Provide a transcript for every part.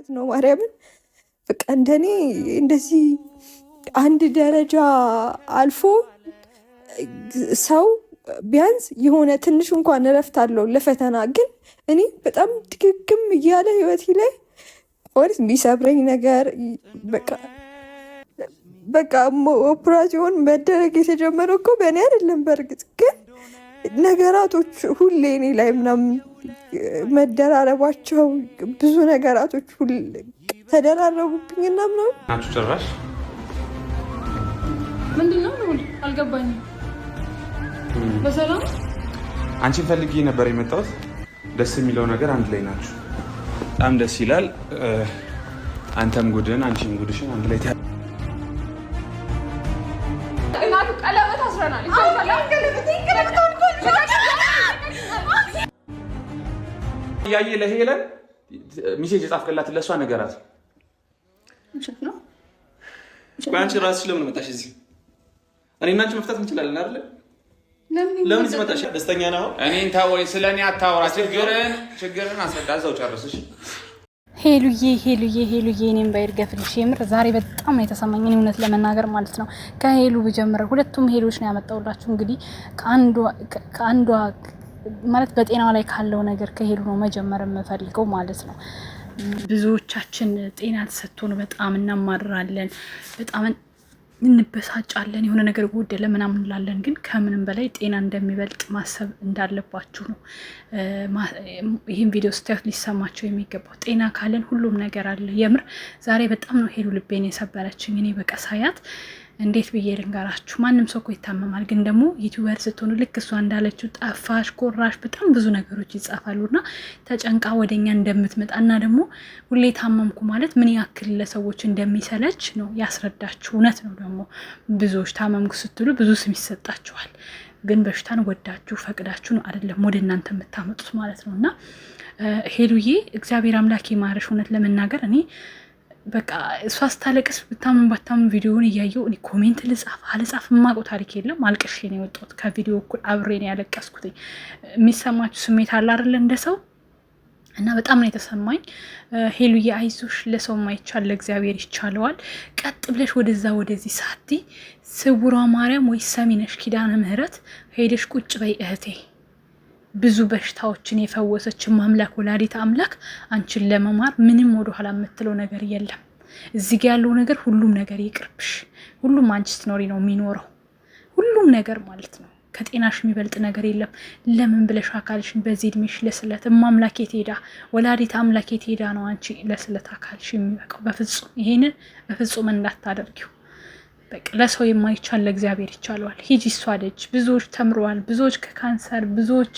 ማለት ነው። ማርያምን በቃ እንደኔ እንደዚህ አንድ ደረጃ አልፎ ሰው ቢያንስ የሆነ ትንሽ እንኳን እረፍት አለው ለፈተና። ግን እኔ በጣም ድግግም እያለ ህይወቴ ላይ ወይስ ሊሰብረኝ ነገር በቃ ኦፕራሲዮን መደረግ የተጀመረው እኮ በእኔ አይደለም። በእርግጥ ግን ነገራቶች ሁሌ እኔ ላይ ምናምን መደራረባቸው ብዙ ነገራቶች ሁሌ ተደራረቡብኝና ምናምን ናችሁ። ጭራሽ ምንድነው ነው አልገባኝም። በሰላም አንቺን ፈልጌ ነበር የመጣሁት። ደስ የሚለው ነገር አንድ ላይ ናችሁ። በጣም ደስ ይላል። አንተም ጉድን አንቺም ጉድሽን አንድ ላይ እናቱ ቀለበት አስረናል። ያየ ለሄለን ሚሴጅ ጻፍከላት ለሷ ነገራት። ነው አንቺ ራስሽ ለምን መጣሽ እዚህ? እኔና አንቺ መፍታት እንችላለን አይደል? ለምን እዚህ መጣሽ? ደስተኛ ነው። እኔን ታወይ ስለኔ አታወራ። ችግርን አስረዳ። እዛው ጨርስሽ። ሄሉዬ እኔም ባይርገፍልሽ የምር ዛሬ በጣም ነው የተሰማኝ እውነት ለመናገር ማለት ነው። ከሄሉ ብጀምር ሁለቱም ሄሎች ነው ያመጣውላችሁ። እንግዲህ ከአንዷ ማለት በጤናዋ ላይ ካለው ነገር ከሄሉ ነው መጀመር የምፈልገው ማለት ነው። ብዙዎቻችን ጤና ተሰጥቶን በጣም እናማራለን፣ በጣም እንበሳጫለን፣ የሆነ ነገር ጎደለ ምናምን እንላለን። ግን ከምንም በላይ ጤና እንደሚበልጥ ማሰብ እንዳለባችሁ ነው። ይህን ቪዲዮ ስታዩት ሊሰማቸው የሚገባው ጤና ካለን ሁሉም ነገር አለ። የምር ዛሬ በጣም ነው ሄሉ ልቤን የሰበረችኝ። እኔ በቃ ሳያት እንዴት ብዬ ልንገራችሁ? ማንም ሰው እኮ ይታመማል። ግን ደግሞ ዩቲዩበር ስትሆኑ ልክ እሷ እንዳለችው ጠፋሽ፣ ኮራሽ፣ በጣም ብዙ ነገሮች ይጻፋሉና ተጨንቃ ወደኛ እንደምትመጣ እና ደግሞ ሁሌ ታመምኩ ማለት ምን ያክል ለሰዎች እንደሚሰለች ነው ያስረዳችሁ። እውነት ነው። ደግሞ ብዙዎች ታመምኩ ስትሉ ብዙ ስም ይሰጣችኋል። ግን በሽታን ወዳችሁ ፈቅዳችሁ ነው አይደለም ወደ እናንተ የምታመጡት ማለት ነው። እና ሄሉዬ እግዚአብሔር አምላክ ይማረሽ። እውነት ለመናገር እኔ በቃ እሷ ስታለቅስ ብታምን ባታምን ቪዲዮውን እያየው እኔ ኮሜንት ልጻፍ የማውቀው ታሪክ የለም። አልቅሼ ነው የወጣሁት። ከቪዲዮ እኩል አብሬ ነው ያለቀስኩት። የሚሰማችሁ ስሜት አለ አይደለ እንደ ሰው እና በጣም ነው የተሰማኝ። ሄሉዬ አይዞሽ፣ ለሰው ማይቻል ለእግዚአብሔር ይቻለዋል። ቀጥ ብለሽ ወደዛ ወደዚህ ሳቲ ስውሯ ማርያም ወይ ሰሚነሽ ኪዳነ ምህረት ሄደሽ ቁጭ በይ እህቴ። ብዙ በሽታዎችን የፈወሰች ማምላክ ወላዲት አምላክ አንቺን ለመማር ምንም ወደ ኋላ የምትለው ነገር የለም። እዚህ ጋር ያለው ነገር ሁሉም ነገር ይቅርብሽ። ሁሉም አንቺ ስትኖሪ ነው የሚኖረው ሁሉም ነገር ማለት ነው። ከጤናሽ የሚበልጥ ነገር የለም። ለምን ብለሽ አካልሽን በዚህ እድሜሽ ለስለት ማምላክ የትሄዳ ወላዲት አምላክ የትሄዳ ነው አንቺ ለስለት አካልሽ የሚበቃው? በፍጹም ይሄንን በፍጹም እንዳታደርጊው። በቃ ለሰው የማይቻል ለእግዚአብሔር ይቻለዋል። ሂጂ እሷ ደጅ። ብዙዎች ተምረዋል። ብዙዎች ከካንሰር፣ ብዙዎች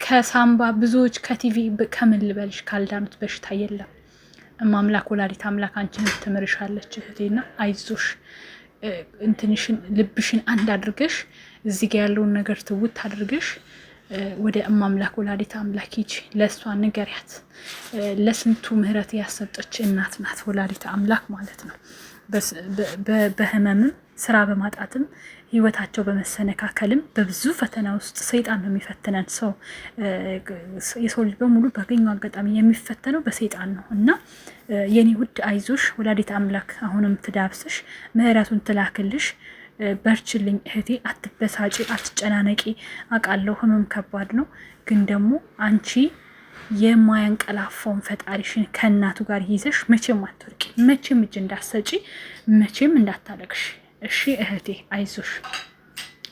ከሳምባ፣ ብዙዎች ከቲቪ ከምን ልበልሽ ካልዳኑት በሽታ የለም። ማምላክ ወላዲት አምላክ አንቺን ትምርሻለች እህቴና አይዞሽ። እንትንሽን ልብሽን አንድ አድርገሽ እዚህ ጋር ያለውን ነገር ትውት አድርገሽ ወደ ማምላክ ወላዲት አምላክ ሂጂ። ለእሷ ንገሪያት። ለስንቱ ምህረት ያሰጠች እናት ናት ወላዲት አምላክ ማለት ነው። በህመምም ስራ በማጣትም ህይወታቸው በመሰነካከልም በብዙ ፈተና ውስጥ ሰይጣን ነው የሚፈትነን። የሰው ልጅ በሙሉ ባገኘው አጋጣሚ የሚፈተነው በሰይጣን ነው እና የኔ ውድ አይዞሽ፣ ወላዲት አምላክ አሁንም ትዳብስሽ፣ ምህረቱን ትላክልሽ። በርችልኝ እህቴ፣ አትበሳጪ፣ አትጨናነቂ። አውቃለሁ ህመም ከባድ ነው። ግን ደግሞ አንቺ የማያንቀላፋውን ፈጣሪሽን ከእናቱ ጋር ይዘሽ መቼም አትወርቂ፣ መቼም እጅ እንዳሰጪ፣ መቼም እንዳታለቅሽ። እሺ እህቴ አይዞሽ።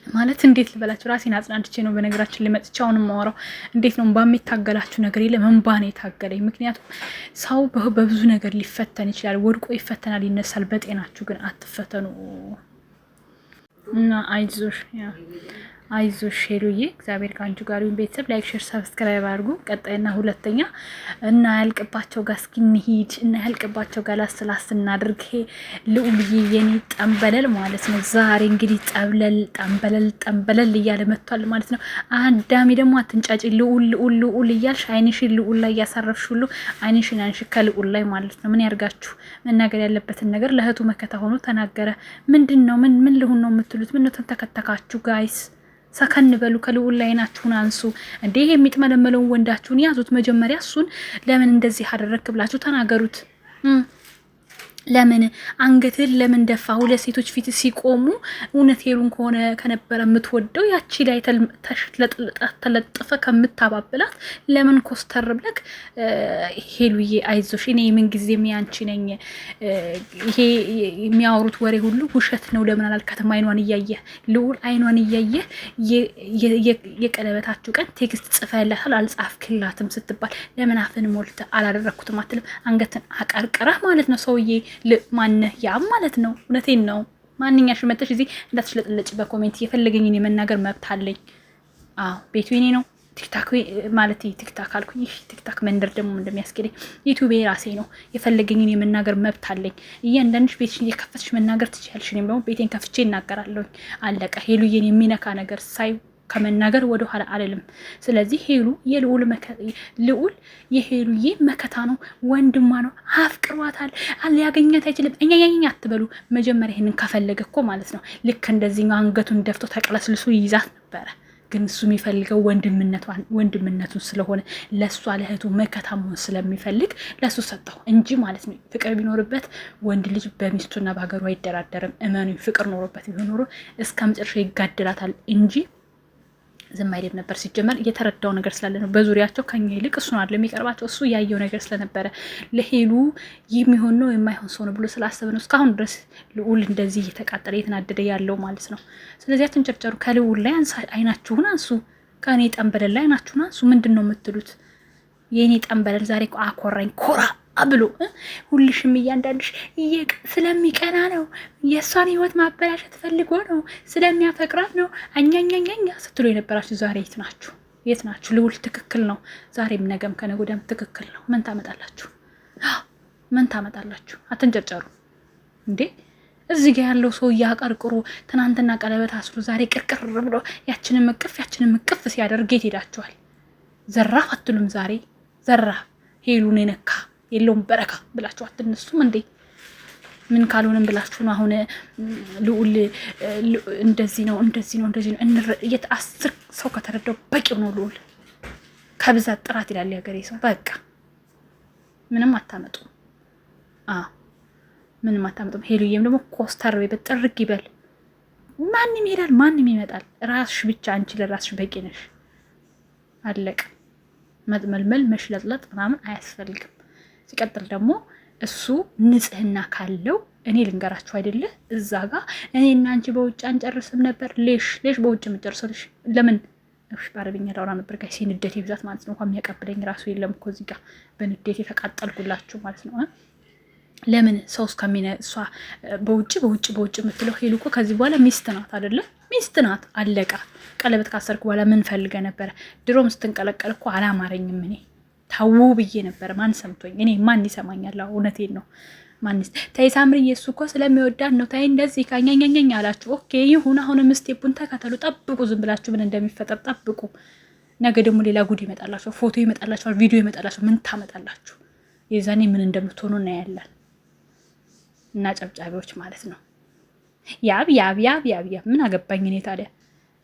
ማለት እንዴት ልበላችሁ? ራሴን አጽናንቼ ነው በነገራችን ላይ መጥቼ አሁን የማወራው። እንዴት ነው እንባ የሚታገላችሁ ነገር የለም። እንባ ነው የታገለኝ። ምክንያቱም ሰው በብዙ ነገር ሊፈተን ይችላል። ወድቆ ይፈተናል፣ ይነሳል። በጤናችሁ ግን አትፈተኑ እና አይዞሽ ሄሉዬ፣ እግዚአብሔር ከአንቺ ጋር ይሁን። ቤተሰብ ላይክ፣ ሼር፣ ሰብስክራይብ አድርጉ። ቀጣይና ሁለተኛ እና ያልቅባቸው ጋር እስኪ እንሂድ እና ያልቅባቸው ጋር ላስላስ እናድርግ። ልዑልዬ የኔ ጠንበለል ማለት ነው። ዛሬ እንግዲህ ጠንበለል እያለ መጥቷል ማለት ነው። አዳሚ ደግሞ አትንጫጭ፣ ልዑል እያልሽ አይንሽን ልዑል ላይ እያሳረፍሽ ሁሉ አይንሽን አንሽ ከልዑል ላይ ማለት ነው። ምን ያርጋችሁ? መናገር ያለበትን ነገር ለእህቱ መከታ ሆኖ ተናገረ። ምንድን ነው ምን ልሁን ነው የምትሉት? ምን ተንተከተካችሁ ጋይስ? ሰከን በሉ። ከልዑል ላይ አይናችሁን አንሱ። እንዴ የሚጥመለመለውን ወንዳችሁን ያዙት። መጀመሪያ እሱን ለምን እንደዚህ አደረክ ብላችሁ ተናገሩት። ለምን አንገትህን ለምን ደፋ? ሁለት ሴቶች ፊት ሲቆሙ እውነት ሄሉን ከነበረ የምትወደው ያቺ ላይ ተለጥፈ ከምታባብላት ለምን ኮስተር ብለክ ሄሉዬ አይዞሽ፣ እኔ ምን ጊዜም ያንቺ ነኝ፣ ይሄ የሚያወሩት ወሬ ሁሉ ውሸት ነው ለምን አላልካትም? አይኗን እያየህ ልዑል አይኗን እያየህ የቀለበታችሁ ቀን ቴክስት ጽፈላታል አልጻፍክላትም ስትባል ለምን አፍን ሞልተ አላደረኩትም አትልም? አንገትን አቀርቅረህ ማለት ነው ሰውዬ ማነህ ያም ማለት ነው። እውነቴን ነው። ማንኛሽ መተሽ እዚህ እንዳትሽለጥለጭ በኮሜንት የፈለገኝን የመናገር መብት አለኝ። አዎ ቤቱ የኔ ነው። ቲክታክ ማለት ቲክታክ አልኩኝ። ቲክታክ መንደር ደግሞ እንደሚያስኬደኝ ዩቲዩብ ራሴ ነው። የፈለገኝን የመናገር መብት አለኝ። እያንዳንድሽ ቤትሽን እየከፈትሽ መናገር ትችያለሽ። እኔም ደግሞ ቤቴን ከፍቼ እናገራለሁኝ። አለቀ። ሄሉዬን የሚነካ ነገር ሳይ ከመናገር ወደ ኋላ አልልም። ስለዚህ ሄሉ ልዑል የሄሉዬ መከታ ነው፣ ወንድሟ ነው፣ አፍቅሯታል፣ ሊያገኛት አይችልም። እኛኛኛ አትበሉ። መጀመሪያ ይሄንን ከፈለገ እኮ ማለት ነው ልክ እንደዚህኛው አንገቱን ደፍቶ ተቀለስልሶ ይይዛት ነበረ። ግን እሱ የሚፈልገው ወንድምነቱን ስለሆነ ለእሷ ለእህቱ መከታ መሆን ስለሚፈልግ ለእሱ ሰጠው እንጂ ማለት ነው። ፍቅር ቢኖርበት ወንድ ልጅ በሚስቱና በሀገሩ አይደራደርም። እመኑ። ፍቅር ኖሮበት ቢሆን ኖሮ እስከ መጨረሻ ይጋደላታል እንጂ ዝም አይልም ነበር። ሲጀመር እየተረዳው ነገር ስላለ ነው። በዙሪያቸው ከኛ ይልቅ እሱ ነው የሚቀርባቸው። እሱ ያየው ነገር ስለነበረ ለሄሉ የሚሆን ነው የማይሆን ሰው ነው ብሎ ስላሰበ ነው እስካሁን ድረስ ልዑል እንደዚህ እየተቃጠለ እየተናደደ ያለው ማለት ነው። ስለዚህ አትንጨርጨሩ። ከልዑል ላይ አይናችሁን አንሱ፣ ከእኔ ጠንበለል ላይ አይናችሁን አንሱ። ምንድን ነው የምትሉት? የእኔ ጠንበለል ዛሬ አኮራኝ ኮራ ብሎ ሁልሽም እያንዳንድሽ ስለሚቀና ነው፣ የእሷን ህይወት ማበላሸት ፈልጎ ነው፣ ስለሚያፈቅራት ነው አኛኛኛኛ ስትሉ የነበራችሁ ዛሬ የት ናችሁ? የት ናችሁ? ልዑል ትክክል ነው። ዛሬም ነገም ከነገ ወዲያም ትክክል ነው። ምን ታመጣላችሁ? ምን ታመጣላችሁ? አትንጨርጨሩ እንዴ! እዚህ ጋር ያለው ሰው እያቀርቅሩ ትናንትና ቀለበት አስሩ ዛሬ ቅርቅር ብሎ ያችንን እቅፍ ሲያደርግ የት ሄዳችኋል? ዘራፍ አትሉም? ዛሬ ዘራፍ ሄሉን የነካ የለውም በረካ ብላችሁ አትነሱም እንዴ? ምን ካልሆነም ብላችሁ ነው አሁን ልዑል እንደዚህ ነው 10 ሰው ከተረዳው በቂው ነው። ልዑል ከብዛት ጥራት ይላል ያገሬ ሰው። በቃ ምንም አታመጡም። ምንም አታመጡም። ሄሉዬም ደግሞ ኮስተር በጥርግ ይበል። ማንም ይሄዳል፣ ማንም ይመጣል። ራስሽ ብቻ አንቺ ለራስሽ በቂ ነሽ። አለቅ። መጥመልመል መሽለጥለጥ ምናምን አያስፈልግም። ሲቀጥል ደግሞ እሱ ንጽህና ካለው እኔ ልንገራችሁ አይደለ እዛ ጋር እኔና አንቺ በውጭ አንጨርስም ነበር። ሌሽ በውጭ የምጨርሰልሽ ለምን በአረብኛ ላውራ ነበር ጋር ንዴት ይብዛት ማለት ነው። እንኳን የሚያቀብለኝ ራሱ የለም እኮ እዚህ ጋር በንዴት የተቃጠልኩላችሁ ማለት ነው። ለምን ሰው እስከሚነ እሷ በውጭ የምትለው ሄሉ እኮ ከዚህ በኋላ ሚስት ናት አይደለ? ሚስት ናት። አለቃ። ቀለበት ካሰርኩ በኋላ ምን ፈልገ ነበረ? ድሮም ስትንቀለቀል እኮ አላማረኝም። እኔ ታው ብዬ ነበረ። ማን ሰምቶኝ? እኔ ማን ይሰማኛል? እውነቴን ነው። ማንስ ተይ ሳምሪ እሱ እኮ ስለሚወዳት ነው። ታይ እንደዚህ ካኛኛኛኛ አላችሁ። ኦኬ ይሁን። አሁንም ስቴፑን ተከተሉ፣ ጠብቁ። ዝም ብላችሁ ምን እንደሚፈጠር ጠብቁ። ነገ ደግሞ ሌላ ጉድ ይመጣላችሁ፣ ፎቶ ይመጣላችሁ፣ ቪዲዮ ይመጣላችሁ። ምን ታመጣላችሁ? የዛኔ ምን እንደምትሆኑ እናያለን። እና ጨብጫቢዎች ማለት ነው። ያብ ምን አገባኝ እኔ ታዲያ።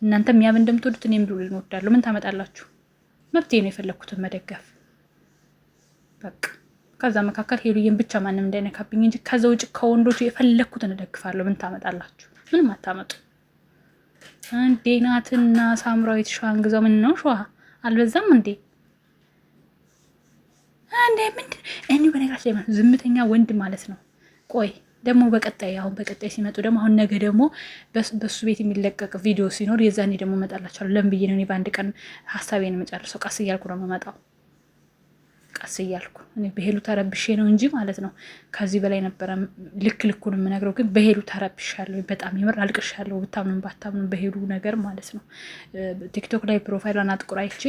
እናንተም ያብ እንደምትወዱት እኔም ልዑልን እወዳለሁ። ምን ታመጣላችሁ? መብቴ ነው የፈለኩትን መደገፍ በቃ። ከዛ መካከል ሄሉዬን ብቻ ማንም እንዳይነካብኝ እንጂ ከዛ ውጭ ከወንዶቹ የፈለኩትን እደግፋለሁ። ምን ታመጣላችሁ? ምንም አታመጡ። እንዴ ናትና ሳምራዊት ሸዋን ግዛው። ምን ነው ሸዋ አልበዛም እንዴ? እንዴ ምንድን እኔ በነገራችን ላይ ዝምተኛ ወንድ ማለት ነው። ቆይ ደግሞ በቀጣይ ሲመጡ ደግሞ አሁን ነገ ደግሞ በሱ ቤት የሚለቀቅ ቪዲዮ ሲኖር የዛኔ ደግሞ እመጣላችኋለሁ። ለምን ብዬ ነው እኔ በአንድ ቀን ሀሳቤን የምጨርሰው? ቀስ እያልኩ ነው የምመጣው። ቀስ እያልኩ እኔ በሄሉ ተረብሼ ነው እንጂ ማለት ነው። ከዚህ በላይ ነበረ ልኩን የምነግረው፣ ግን በሄሉ ተረብሻለሁ። በጣም የምር አልቅሻለሁ። ብታምኑም ባታምኑም በሄሉ ነገር ማለት ነው። ቲክቶክ ላይ ፕሮፋይሏን አጥቁር አይቼ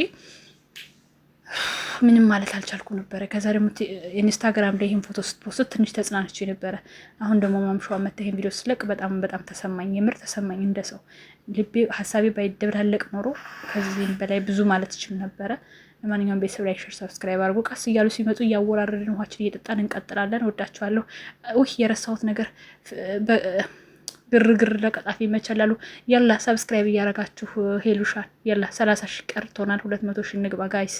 ምንም ማለት አልቻልኩ ነበረ። ከዛ ደግሞ ኢንስታግራም ላይ ይህን ፎቶ ስትፖስት ትንሽ ተጽናንቼ ነበረ። አሁን ደግሞ ማምሻዋ መታ ይህን ቪዲዮ ስለቅ በጣም ተሰማኝ። የምር ተሰማኝ። እንደ ሰው ልቤ ሀሳቤ ባይደብላለቅ ኖሮ ከዚህም በላይ ብዙ ማለት ይችል ነበረ። ለማንኛውም ቤተሰብ ላይ ሼር፣ ሰብስክራይብ አድርጎ ቀስ እያሉ ሲመጡ እያወራረድን ውሃችን እየጠጣን እንቀጥላለን። ወዳችኋለሁ። የረሳሁት ነገር ግርግር ለቀጣፊ ይመቻላሉ። ያላ ሰብስክራይብ እያረጋችሁ ሄሉሻል። ያላ 30 ሺህ ቀርቶናል። 200 ሺህ እንግባ ጋይስ።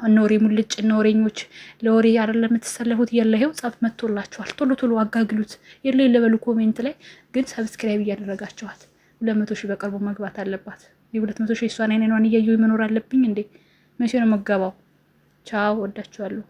እነ ወሬ ሙልጭ እነ ወሬኞች ለወሬ አይደለም የምትሰለፉት። የለ ይኸው ጸብ መጥቶላችኋል። ቶሎ ቶሎ አጋግሉት። የለ ለበሉ ኮሜንት ላይ ግን ሰብስክራይብ እያደረጋችኋት 200 ሺህ በቅርቡ መግባት አለባት። የ200 ሺህ እሷን አይነኗን እያየሁ መኖር አለብኝ እንዴ? መቼ ነው መገባው? ቻው፣ ወዳችኋለሁ።